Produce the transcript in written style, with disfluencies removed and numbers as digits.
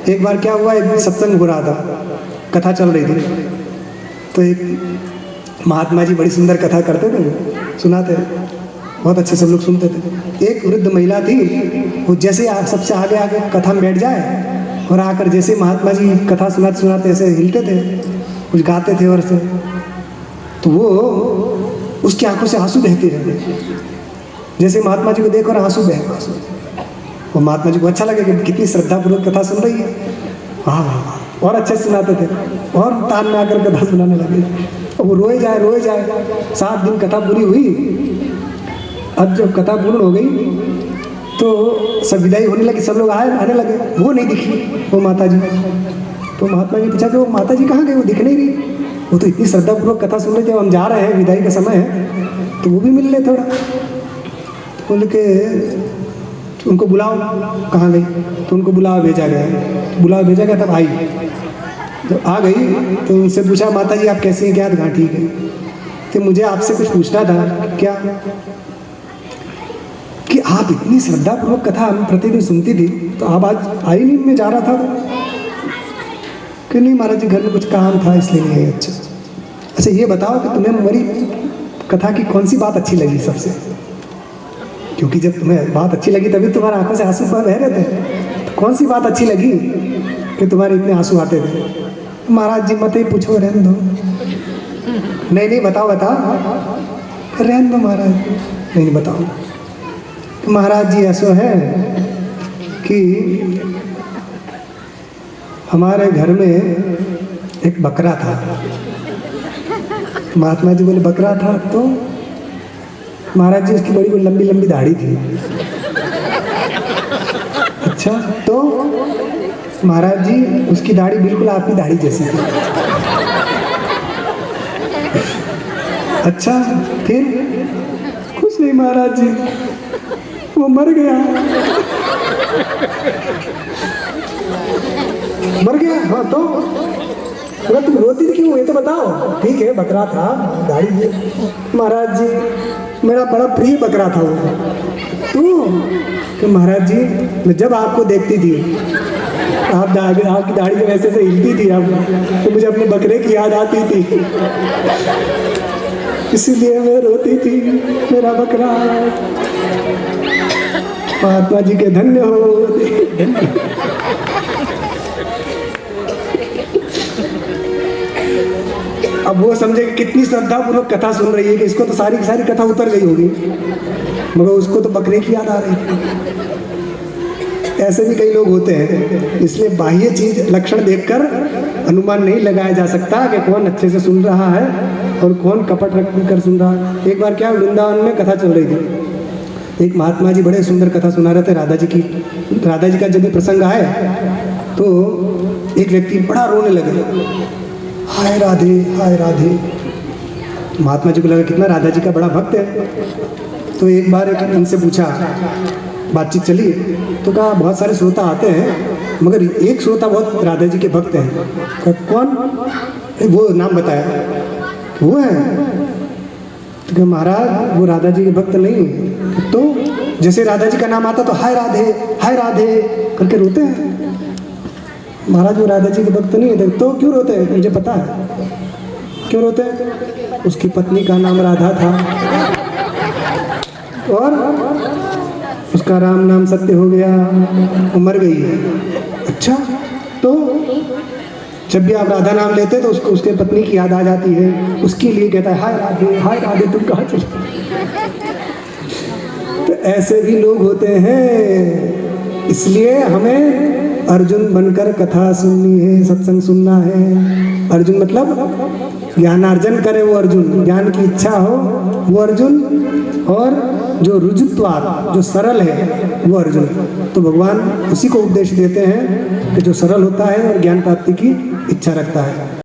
एक बार क्या हुआ, एक सत्संग हो रहा था, कथा चल रही थी, तो एक महात्मा जी बड़ी सुंदर कथा करते थे, सुनाते, बहुत अच्छे सब लोग सुनते थे। एक वृद्ध महिला थी, वो जैसे सबसे आगे आगे कथा में बैठ जाए और आकर जैसे महात्मा जी कथा सुनाते सुनाते ऐसे हिलते थे, कुछ गाते थे और से, तो वो उसकी आंखों से आंसू बहते रहे। जैसे महात्मा जी को देखकर आंसू बह, वो महात्मा जी को अच्छा लगे कि कितनी श्रद्धापूर्वक कथा सुन रही है, हाँ, और अच्छे से सुनाते थे, और तान में आकर कथा सुनाने लगे। और वो रोए जाए। 7 दिन कथा पूरी हुई। अब जब कथा पूर्ण हो गई तो सब विदाई होने लगी, सब लोग आने लगे, वो नहीं दिखी वो माता जी। तो महात्मा जी पूछा कि वो माता जी कहाँ गई, वो दिख नहीं रही। वो तो इतनी श्रद्धापूर्वक कथा सुन रहे थे, हम जा रहे हैं, विदाई का समय है, तो वो भी मिल ले थोड़ा। तो बोले कि उनको बुलाओ, कहाँ गई, तो उनको बुलावा भेजा गया, तब आई। जब आ गई तो उनसे पूछा, माता जी आप कैसी हैं, क्या कहाँ ठीक है, तो मुझे आपसे कुछ पूछना था। क्या? कि आप इतनी श्रद्धापूर्वक कथा हम प्रतिदिन सुनती थी, तो आप आज आई नहीं, मैं जा रहा था कि नहीं महाराज जी घर में कुछ काम था इसलिए नहीं है। अच्छा ये बताओ कि तुम्हें हमारी कथा की कौन सी बात अच्छी लगी सबसे, क्योंकि जब तुम्हें बात अच्छी लगी तभी तुम्हारी आंखों से आंसू बह रहे थे, तो कौन सी बात अच्छी लगी कि तुम्हारे इतने आंसू आते थे? महाराज जी मत ही पूछो, रहने दो। नहीं बताओ, रहने दो महाराज, नहीं बताओ। महाराज जी ऐसा है कि हमारे घर में एक बकरा था। महात्मा जी बोले बकरा था, तो महाराज जी उसकी बड़ी लंबी दाढ़ी थी। अच्छा, तो महाराज जी उसकी दाढ़ी बिल्कुल आपकी दाढ़ी जैसी थी। अच्छा, फिर? कुछ नहीं महाराज जी, वो मर गया। हाँ, तो बोला तुम रोती थी क्यों, ये तो बताओ। ठीक है बकरा था, दाढ़ी है। महाराज जी मेरा बड़ा प्रिय बकरा था वो। तो महाराज जी मैं जब आपको देखती थी, आपकी दाढ़ी जब ऐसे हिलती थी अब, तो मुझे अपने बकरे की याद आती थी, इसीलिए मैं रोती थी, मेरा बकरा। महात्मा जी के धन्य हो। अब वो समझे कितनी श्रद्धापूर्वक कथा सुन रही है कि इसको तो सारी की सारी कथा उतर गई होगी, मगर उसको तो बकरे की याद आ रही थी। ऐसे भी कई लोग होते हैं, इसलिए बाह्य चीज लक्षण देखकर अनुमान नहीं लगाया जा सकता कि कौन अच्छे से सुन रहा है और कौन कपट रख कर सुन रहा है। एक बार क्या वृंदावन में कथा चल रही थी, एक महात्मा जी बड़े सुंदर कथा सुना रहे थे राधा जी की। राधा जी का जब भी प्रसंग आए तो एक व्यक्ति बड़ा रोने लगे, हाय राधे हाय राधे। महात्मा जी को लगा कितना राधा जी का बड़ा भक्त है। तो एक बार इनसे पूछा, बातचीत चली, तो कहा बहुत सारे श्रोता आते हैं मगर एक श्रोता बहुत राधा जी के भक्त हैं। कौन? वो नाम बताया, वो है। तो क्या महाराज वो राधा जी के भक्त नहीं? तो जैसे राधा जी का नाम आता तो हाय राधे करके रोते हैं। महाराज वो राधा जी के भक्त नहीं है। तो क्यों रोते हैं? मुझे पता है क्यों रोते हैं। उसकी पत्नी का नाम राधा था और उसका राम नाम सत्य हो गया, वो मर गई है। अच्छा, तो जब भी आप राधा नाम लेते तो उसको उसके पत्नी की याद आ जाती है, उसके लिए कहता है हाय राधे तुम कहाँ चले। तो ऐसे भी लोग होते हैं, इसलिए हमें अर्जुन बनकर कथा सुननी है, सत्संग सुनना है। अर्जुन मतलब ज्ञानार्जन करे वो अर्जुन, ज्ञान की इच्छा हो वो अर्जुन, और जो रुजुत्वात् जो सरल है वो अर्जुन। तो भगवान उसी को उपदेश देते हैं कि जो सरल होता है और ज्ञान प्राप्ति की इच्छा रखता है।